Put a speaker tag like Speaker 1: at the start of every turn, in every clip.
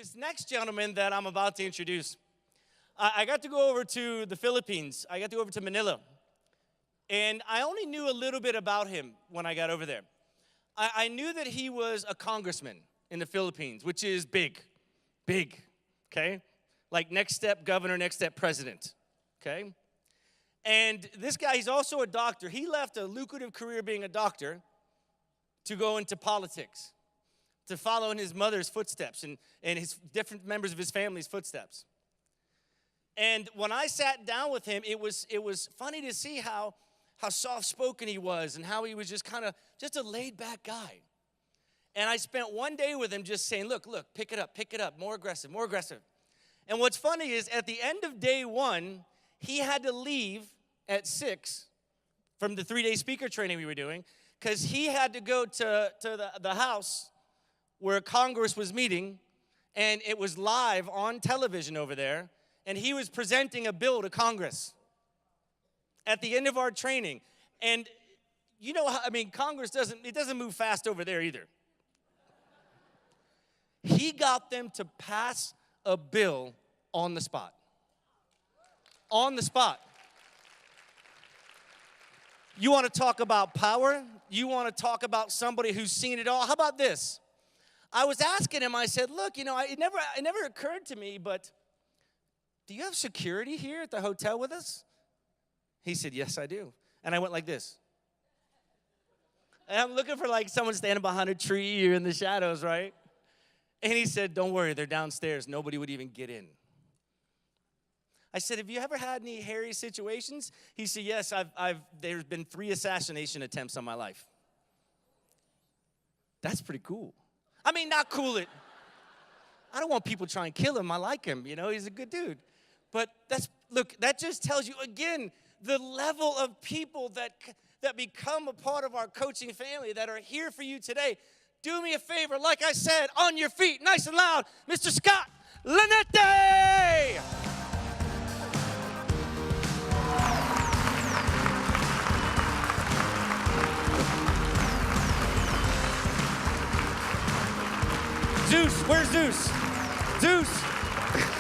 Speaker 1: this next gentleman that I'm about to introduce, I got to go over to the Philippines. I got to go over to Manila. And I only knew a little bit about him when I got over there. I knew that he was a congressman in the Philippines, which is big, okay? Like next step governor, next step president, okay? And this guy, he's also a doctor. He left a lucrative career being a doctor to go into politics, to follow in his mother's footsteps and his different members of his family's footsteps. And when I sat down with him, it was funny to see how soft-spoken he was and how he was just kind of just a laid-back guy. And I spent one day with him just saying, look, pick it up, more aggressive. And what's funny is at the end of day one, he had to leave at 6 from the 3-day speaker training we were doing because he had to go to the house where Congress was meeting, and it was live on television over there, and he was presenting a bill to Congress at the end of our training. And you know, Congress doesn't move fast over there either. He got them to pass a bill on the spot. On the spot. You want to talk about power? You want to talk about somebody who's seen it all? How about this? I was asking him, I said, look, it never occurred to me, but do you have security here at the hotel with us? He said, yes, I do. And I went like this. And I'm looking for like someone standing behind a tree or in the shadows, right? And he said, don't worry, they're downstairs. Nobody would even get in. I said, have you ever had any hairy situations? He said, yes, there's been 3 assassination attempts on my life. That's pretty cool. Not cool I don't want people trying to kill him. I like him, he's a good dude. But that just tells you, again, the level of people that become a part of our coaching family that are here for you today. Do me a favor, like I said, on your feet, nice and loud, Mr. Scott Lanete! Zeus, where's Zeus?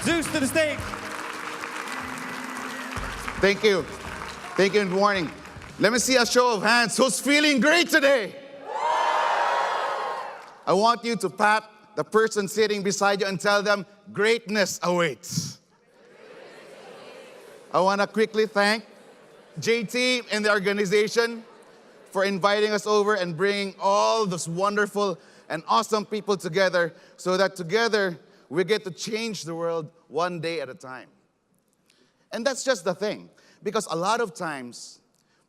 Speaker 1: Zeus to the stage.
Speaker 2: Thank you, and good morning. Let me see a show of hands. Who's feeling great today? I want you to pat the person sitting beside you and tell them, greatness awaits. I want to quickly thank JT and the organization for inviting us over and bringing all those wonderful and awesome people together so that together we get to change the world one day at a time. And that's just the thing, because a lot of times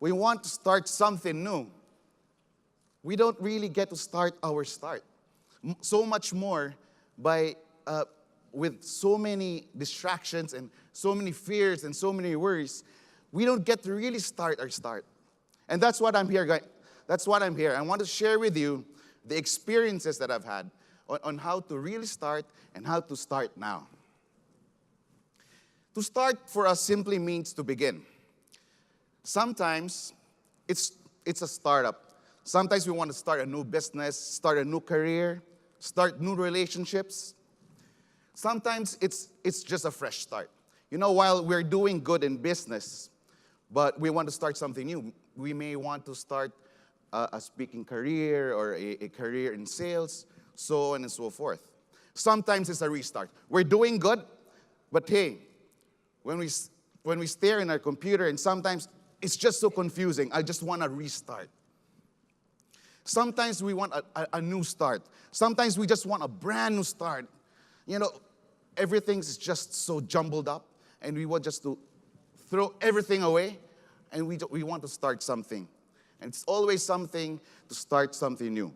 Speaker 2: we want to start something new. We don't really get to start our start. So much more with so many distractions and so many fears and so many worries, we don't get to really start our start. And that's what I'm here, guys. That's what I'm here. I want to share with you the experiences that I've had on how to really start and how to start now. To start for us simply means to begin. Sometimes it's a startup. Sometimes we want to start a new business, start a new career, start new relationships. Sometimes it's just a fresh start. While we're doing good in business, but we want to start something new. We may want to start a speaking career or a career in sales, so on and so forth. Sometimes it's a restart. We're doing good, but hey, when we stare in our computer and sometimes it's just so confusing, I just want to restart. Sometimes we want a new start. Sometimes we just want a brand new start. Everything's just so jumbled up and we want just to throw everything away and we want to start something. And it's always something to start something new.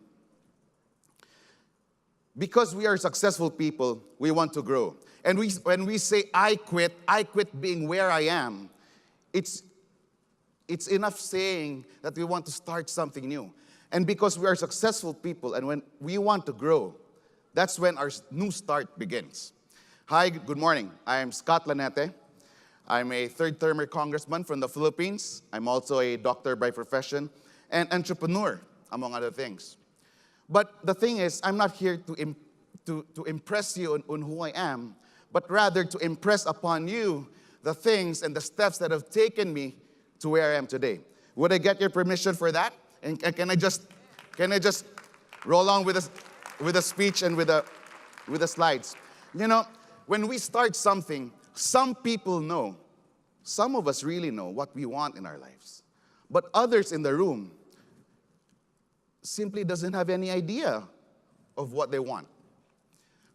Speaker 2: Because we are successful people, we want to grow. And when we say, I quit being where I am, it's enough saying that we want to start something new. And because we are successful people and when we want to grow, that's when our new start begins. Hi, good morning. I'm Scott Lanete. I'm a third-termer congressman from the Philippines. I'm also a doctor by profession and entrepreneur, among other things. But the thing is, I'm not here to to impress you on who I am, but rather to impress upon you the things and the steps that have taken me to where I am today. Would I get your permission for that? And can I just roll on with a speech and with the slides? You know, when we start something, some people know, some of us really know what we want in our lives. But others in the room simply doesn't have any idea of what they want.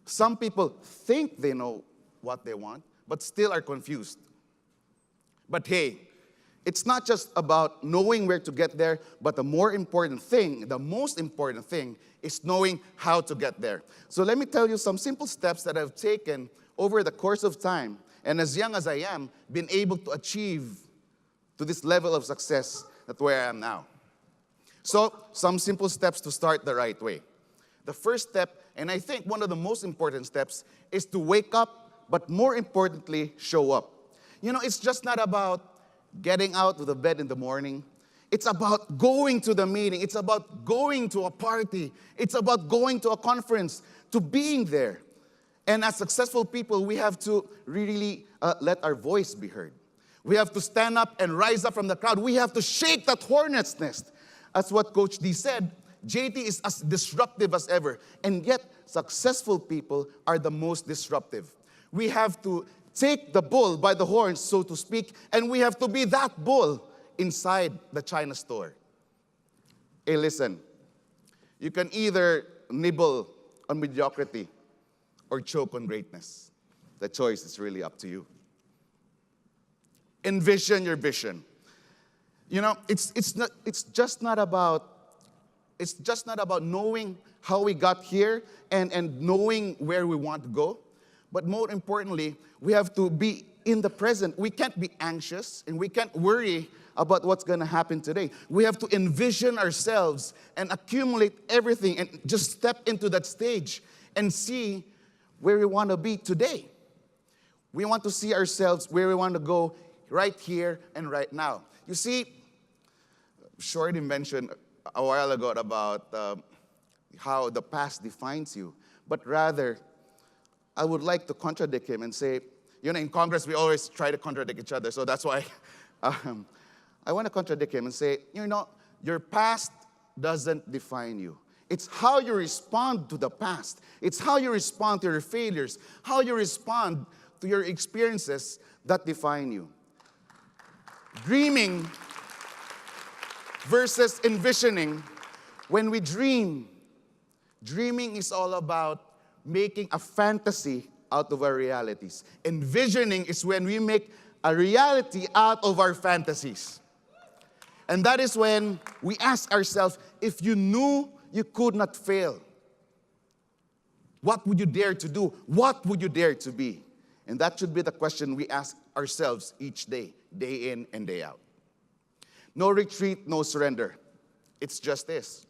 Speaker 2: Some people think they know what they want, but still are confused. But hey, it's not just about knowing where to get there, but the most important thing is knowing how to get there. So let me tell you some simple steps that I've taken over the course of time, and as young as I am, been able to achieve to this level of success that's where I am now. So, some simple steps to start the right way. The first step, and I think one of the most important steps, is to wake up, but more importantly, show up. You know, it's just not about getting out of the bed in the morning. It's about going to the meeting. It's about going to a party. It's about going to a conference, to being there. And as successful people, we have to really let our voice be heard. We have to stand up and rise up from the crowd. We have to shake that hornet's nest. That's what Coach D said. JT is as disruptive as ever. And yet, successful people are the most disruptive. We have to take the bull by the horns, so to speak, and we have to be that bull inside the China store. Hey, listen. You can either nibble on mediocrity or choke on greatness. The choice is really up to you. Envision your vision. You know, it's just not about knowing how we got here and knowing where we want to go. But more importantly, we have to be in the present. We can't be anxious and we can't worry about what's going to happen today. We have to envision ourselves and accumulate everything and just step into that stage and see where we want to be today. We want to see ourselves where we want to go right here and right now. You see, Shorty mentioned a while ago about how the past defines you. But rather, I would like to contradict him and say, you know, in Congress, we always try to contradict each other. So that's why I want to contradict him and say, you know, your past doesn't define you. It's how you respond to the past. It's how you respond to your failures, how you respond to your experiences that define you. Dreaming versus envisioning. When we dreaming is all about making a fantasy out of our realities. Envisioning is when we make a reality out of our fantasies. And that is when we ask ourselves, if you knew you could not fail, what would you dare to do? What would you dare to be? And that should be the question we ask ourselves each day, day in and day out. No retreat, no surrender. It's just this.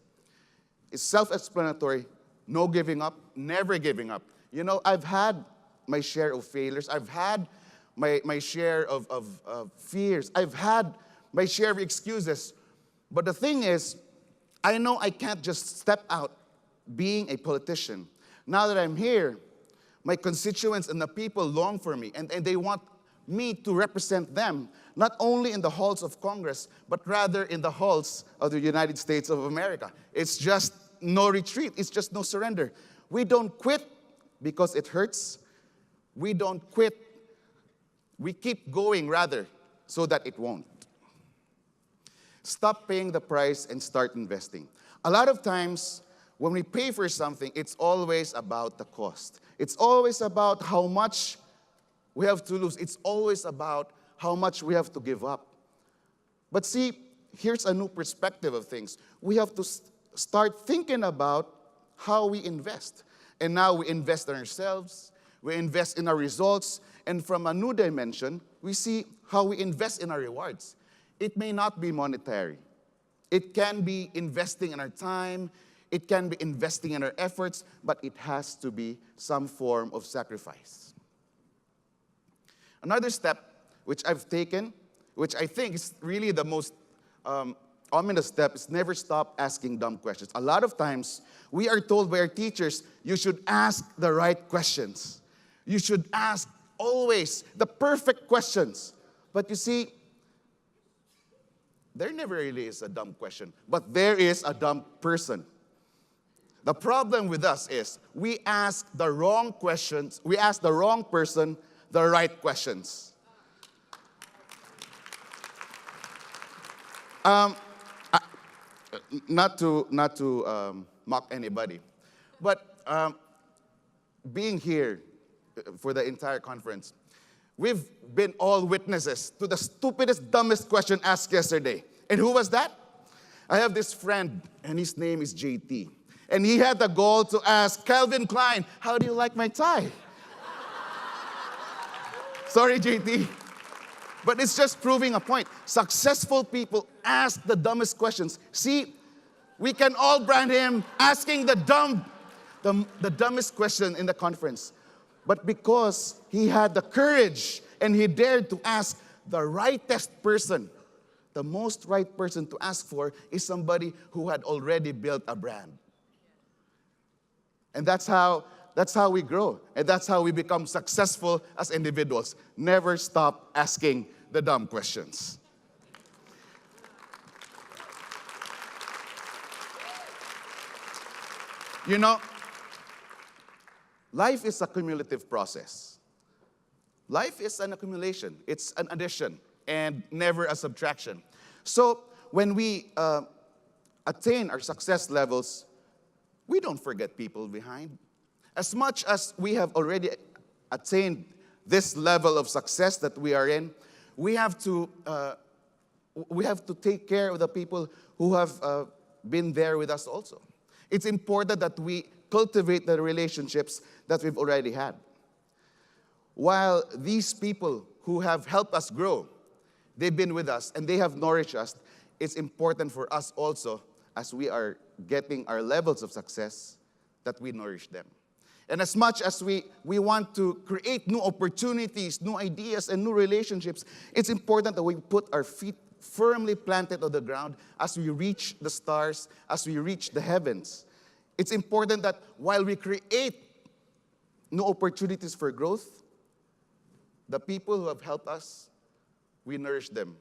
Speaker 2: It's self-explanatory. No giving up, never giving up. You know, I've had my share of failures. I've had my share of fears. I've had my share of excuses. But the thing is, I know I can't just step out being a politician. Now that I'm here, my constituents and the people long for me, and they want me to represent them, not only in the halls of Congress, but rather in the halls of the United States of America. It's just no retreat. It's just no surrender. We don't quit because it hurts. We don't quit. We keep going, rather, so that it won't. Stop paying the price and start investing. A lot of times, when we pay for something, it's always about the cost. It's always about how much we have to lose. It's always about how much we have to give up. But see, here's a new perspective of things. We have to start thinking about how we invest. And now we invest in ourselves, we invest in our results, and from a new dimension, we see how we invest in our rewards. It may not be monetary. It can be investing in our time, it can be investing in our efforts, but it has to be some form of sacrifice. Another step which I've taken, which I think is really the most ominous step is never stop asking dumb questions. A lot of times, we are told by our teachers, you should ask the right questions. You should ask always the perfect questions. But you see, there never really is a dumb question, but there is a dumb person. The problem with us is we ask the wrong questions, we ask the wrong person the right questions. Not to mock anybody, but being here for the entire conference, we've been all witnesses to the stupidest, dumbest question asked yesterday. And who was that? I have this friend, and his name is JT. And he had the goal to ask Calvin Klein, how do you like my tie? Sorry, JT. But it's just proving a point. Successful people ask the dumbest questions. See, we can all brand him asking the dumbest question in the conference. But because he had the courage and he dared to ask the rightest person, the most right person to ask for is somebody who had already built a brand. And that's how we grow. And that's how we become successful as individuals. Never stop asking the dumb questions. You know, life is a cumulative process. Life is an accumulation. It's an addition and never a subtraction. So when we attain our success levels, we don't forget people behind. As much as we have already attained this level of success that we are in, we have to take care of the people who have been there with us also. It's important that we cultivate the relationships that we've already had. While these people who have helped us grow, they've been with us and they have nourished us, it's important for us also, as we are getting our levels of success, that we nourish them. And as much as we want to create new opportunities, new ideas, and new relationships, it's important that we put our feet firmly planted on the ground as we reach the stars, as we reach the heavens. It's important that while we create new opportunities for growth, the people who have helped us, we nourish them.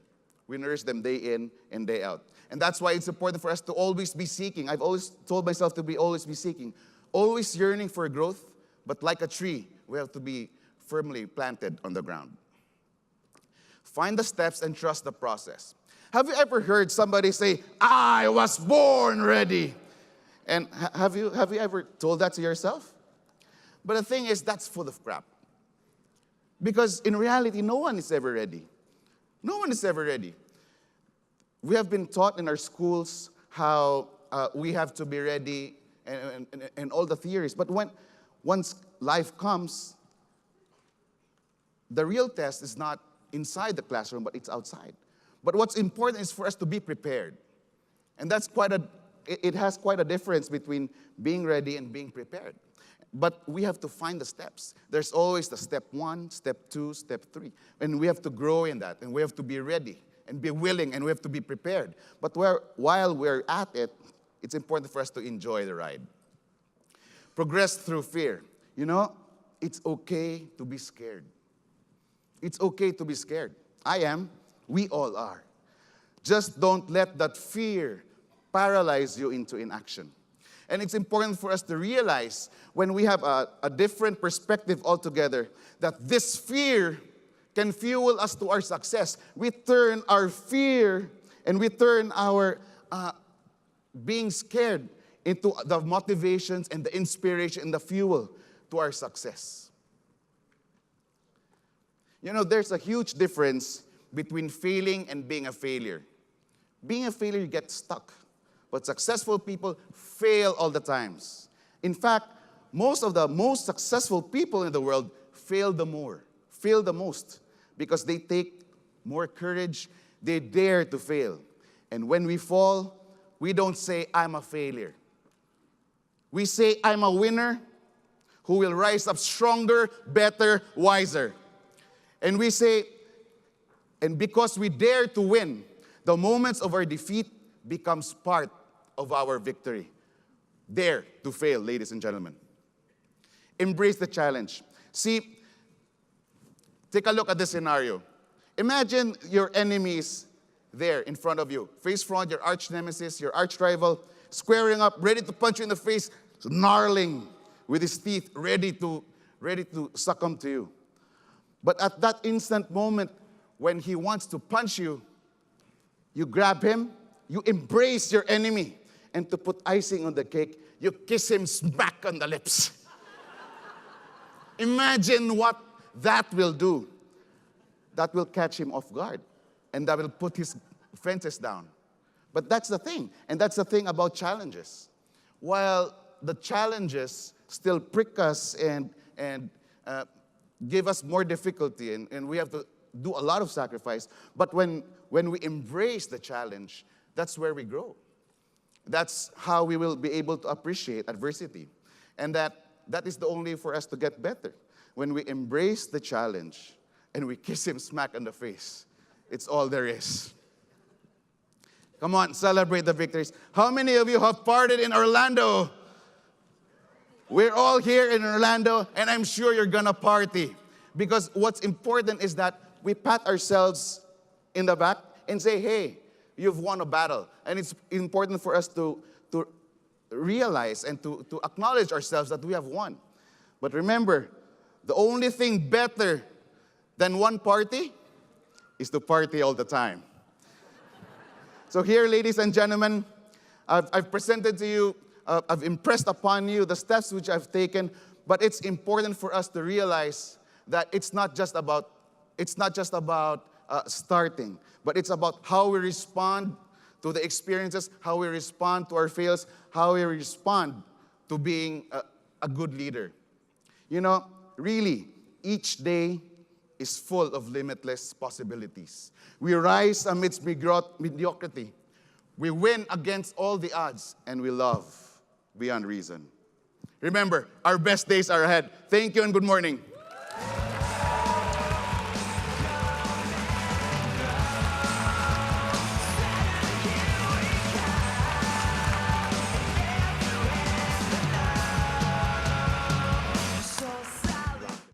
Speaker 2: We nourish them day in and day out. And that's why it's important for us to always be seeking. I've always told myself to always be seeking. Always yearning for growth, but like a tree, we have to be firmly planted on the ground. Find the steps and trust the process. Have you ever heard somebody say, I was born ready? And have you ever told that to yourself? But the thing is, that's full of crap. Because in reality, no one is ever ready. No one is ever ready. We have been taught in our schools how we have to be ready and all the theories. But once life comes, the real test is not inside the classroom, but it's outside. But what's important is for us to be prepared. And it has quite a difference between being ready and being prepared. But we have to find the steps. There's always the step 1, step 2, step 3. And we have to grow in that. And we have to be ready and be willing, and we have to be prepared. But while we're at it, it's important for us to enjoy the ride. Progress through fear. You know, it's okay to be scared. It's okay to be scared. I am. We all are. Just don't let that fear paralyze you into inaction. And it's important for us to realize when we have a different perspective altogether that this fear can fuel us to our success. We turn our fear and we turn our being scared into the motivations and the inspiration and the fuel to our success. You know, there's a huge difference between failing and being a failure. Being a failure, you get stuck. But successful people fail all the times. In fact, most of the most successful people in the world fail the most, because they take more courage, they dare to fail. And when we fall, we don't say, I'm a failure. We say, I'm a winner who will rise up stronger, better, wiser. And we say, and because we dare to win, the moments of our defeat becomes part of our victory. Dare to fail, ladies and gentlemen. Embrace the challenge. See, take a look at this scenario. Imagine your enemies there in front of you. Face front, your arch nemesis, your arch rival, squaring up, ready to punch you in the face, snarling with his teeth, ready to succumb to you. But at that instant moment, when he wants to punch you, you grab him, you embrace your enemy, and to put icing on the cake, you kiss him smack on the lips. Imagine what that will do. That will catch him off guard, and that will put his fences down. But that's the thing, and that's the thing about challenges. While the challenges still prick us and give us more difficulty, and we have to do a lot of sacrifice, but when we embrace the challenge, that's where we grow. That's how we will be able to appreciate adversity. And that is the only for us to get better. When we embrace the challenge and we kiss him smack on the face, it's all there is. Come on, celebrate the victories. How many of you have partied in Orlando? We're all here in Orlando, and I'm sure you're gonna party. Because what's important is that we pat ourselves in the back and say, hey, you've won a battle. And it's important for us to realize and to acknowledge ourselves that we have won. But remember, the only thing better than one party is to party all the time. So here, ladies and gentlemen, I've presented to you, I've impressed upon you the steps which I've taken, but it's important for us to realize that it's not just about starting, but it's about how we respond to the experiences, how we respond to our fails, how we respond to being a good leader. You know, really, each day is full of limitless possibilities. We rise amidst mediocrity. We win against all the odds, and we love beyond reason. Remember, our best days are ahead. Thank you and good morning.